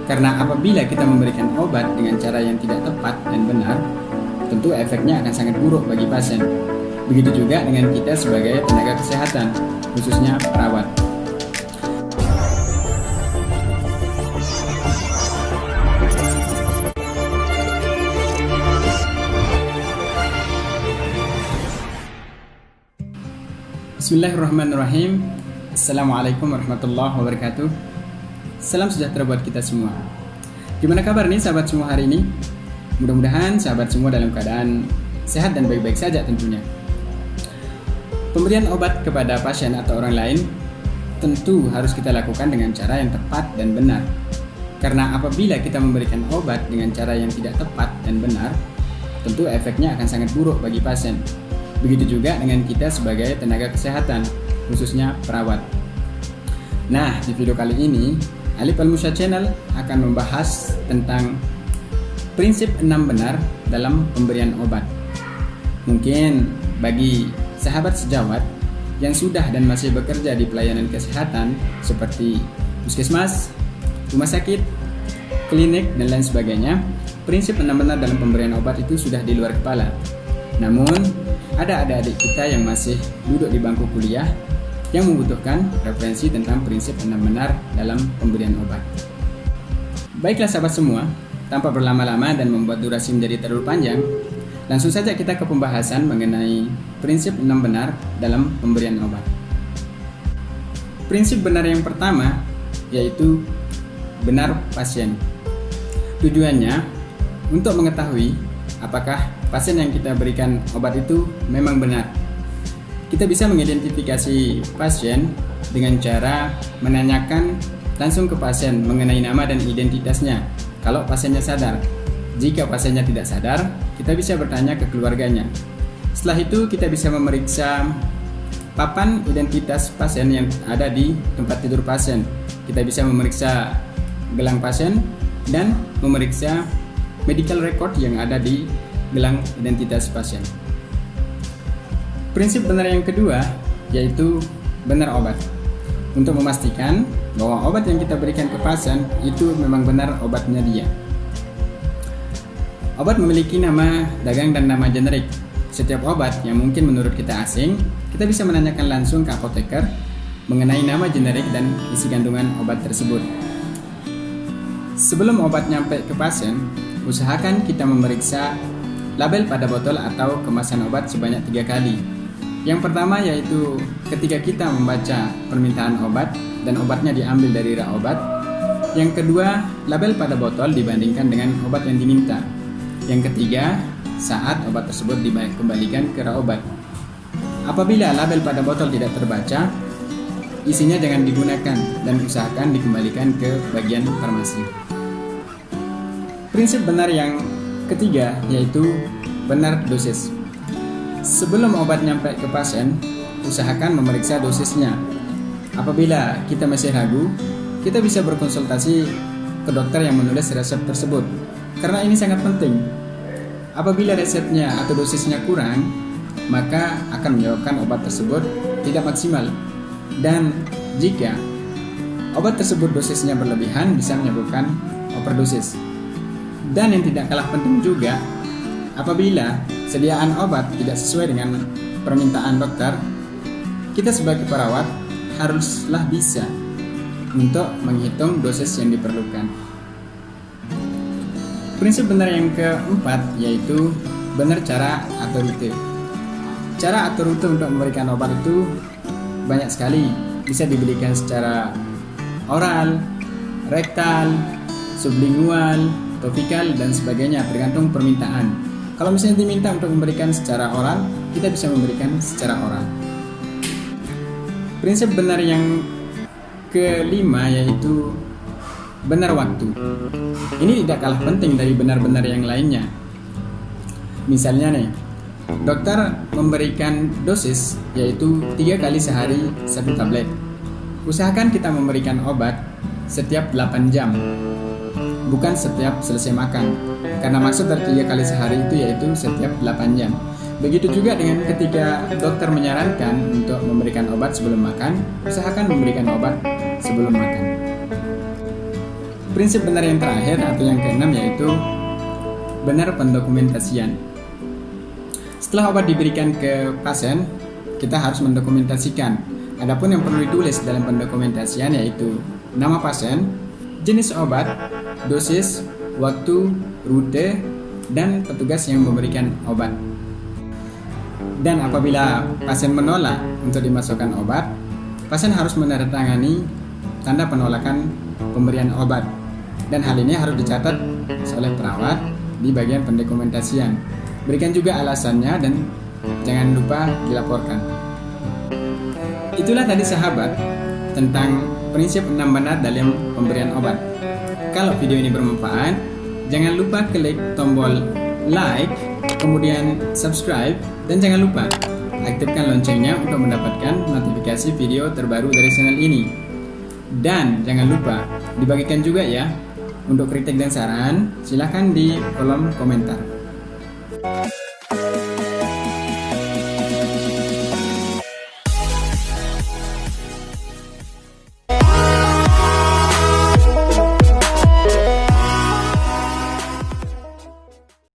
Karena apabila kita memberikan obat dengan cara yang tidak tepat dan benar, tentu efeknya akan sangat buruk bagi pasien. Begitu juga dengan kita sebagai tenaga kesehatan, khususnya perawat. Bismillahirrahmanirrahim. Assalamualaikum warahmatullahi wabarakatuh. Salam sejahtera buat kita semua. Gimana kabar nih sahabat semua hari ini? Mudah-mudahan sahabat semua dalam keadaan sehat dan baik-baik saja tentunya. Pemberian obat kepada pasien atau orang lain tentu harus kita lakukan dengan cara yang tepat dan benar. Karena apabila kita memberikan obat dengan cara yang tidak tepat dan benar, tentu efeknya akan sangat buruk bagi pasien. Begitu juga dengan kita sebagai tenaga kesehatan, khususnya perawat. Nah, di video kali ini, Alif Al-Musa Channel akan membahas tentang prinsip 6 benar dalam pemberian obat. Mungkin bagi sahabat sejawat yang sudah dan masih bekerja di pelayanan kesehatan seperti puskesmas, rumah sakit, klinik, dan lain sebagainya, prinsip 6 benar dalam pemberian obat itu sudah di luar kepala. Namun, ada adik-adik kita yang masih duduk di bangku kuliah yang membutuhkan referensi tentang prinsip 6 benar dalam pemberian obat. Baiklah sahabat semua, tanpa berlama-lama dan membuat durasi menjadi terlalu panjang, langsung saja kita ke pembahasan mengenai prinsip 6 benar dalam pemberian obat. Prinsip benar yang pertama yaitu benar pasien. Tujuannya untuk mengetahui apakah pasien yang kita berikan obat itu memang benar. Kita bisa mengidentifikasi pasien dengan cara menanyakan langsung ke pasien mengenai nama dan identitasnya kalau pasiennya sadar. Jika pasiennya tidak sadar, kita bisa bertanya ke keluarganya. Setelah itu kita bisa memeriksa papan identitas pasien yang ada di tempat tidur pasien. Kita bisa memeriksa gelang pasien dan memeriksa medical record yang ada di gelang identitas pasien. Prinsip benar yang kedua yaitu benar obat. Untuk memastikan bahwa obat yang kita berikan ke pasien itu memang benar obatnya dia. Obat memiliki nama dagang dan nama generik. Setiap obat yang mungkin menurut kita asing, kita bisa menanyakan langsung ke apoteker mengenai nama generik dan isi kandungan obat tersebut. Sebelum obat nyampe ke pasien, usahakan kita memeriksa label pada botol atau kemasan obat sebanyak 3 kali. Yang pertama yaitu ketika kita membaca permintaan obat dan obatnya diambil dari rak obat. Yang kedua, label pada botol dibandingkan dengan obat yang diminta. Yang ketiga, saat obat tersebut dikembalikan ke rak obat. Apabila label pada botol tidak terbaca, isinya jangan digunakan dan usahakan dikembalikan ke bagian farmasi. Prinsip benar yang ketiga yaitu benar dosis. Sebelum obat nyampe ke pasien, usahakan memeriksa dosisnya. Apabila kita masih ragu, kita bisa berkonsultasi ke dokter yang menulis resep tersebut. Karena ini sangat penting. Apabila resepnya atau dosisnya kurang, maka akan menyebabkan obat tersebut tidak maksimal. Dan jika obat tersebut dosisnya berlebihan, bisa menyebabkan overdosis. Dan yang tidak kalah penting juga, apabila sediaan obat tidak sesuai dengan permintaan dokter, kita sebagai perawat haruslah bisa untuk menghitung dosis yang diperlukan. Prinsip benar yang keempat yaitu benar cara atau rute. Cara atau rute untuk memberikan obat itu banyak sekali. Bisa diberikan secara oral, rektal, sublingual, topikal, dan sebagainya, tergantung permintaan. Kalau misalnya diminta untuk memberikan secara oral, kita bisa memberikan secara oral. Prinsip benar yang kelima yaitu benar waktu. Ini tidak kalah penting dari benar-benar yang lainnya. Misalnya nih, dokter memberikan dosis yaitu 3 kali sehari 1 tablet. Usahakan kita memberikan obat setiap 8 jam. Bukan setiap selesai makan, karena maksud dari 3 kali sehari itu yaitu setiap 8 jam. Begitu juga dengan ketika dokter menyarankan untuk memberikan obat sebelum makan, usahakan memberikan obat sebelum makan. Prinsip benar yang terakhir atau yang keenam yaitu benar pendokumentasian. Setelah obat diberikan ke pasien, kita harus mendokumentasikan. Adapun yang perlu ditulis dalam pendokumentasian yaitu nama pasien, jenis obat, dosis, waktu, rute, dan petugas yang memberikan obat. Dan apabila pasien menolak untuk dimasukkan obat, pasien harus menandatangani tanda penolakan pemberian obat. Dan hal ini harus dicatat oleh perawat di bagian pendokumentasian. Berikan juga alasannya dan jangan lupa dilaporkan. Itulah tadi sahabat tentang prinsip 6 benar dalam pemberian obat. Kalau video ini bermanfaat, jangan lupa klik tombol like, kemudian subscribe, dan jangan lupa aktifkan loncengnya untuk mendapatkan notifikasi video terbaru dari channel ini. Dan jangan lupa dibagikan juga ya. Untuk kritik dan saran, silakan di kolom komentar.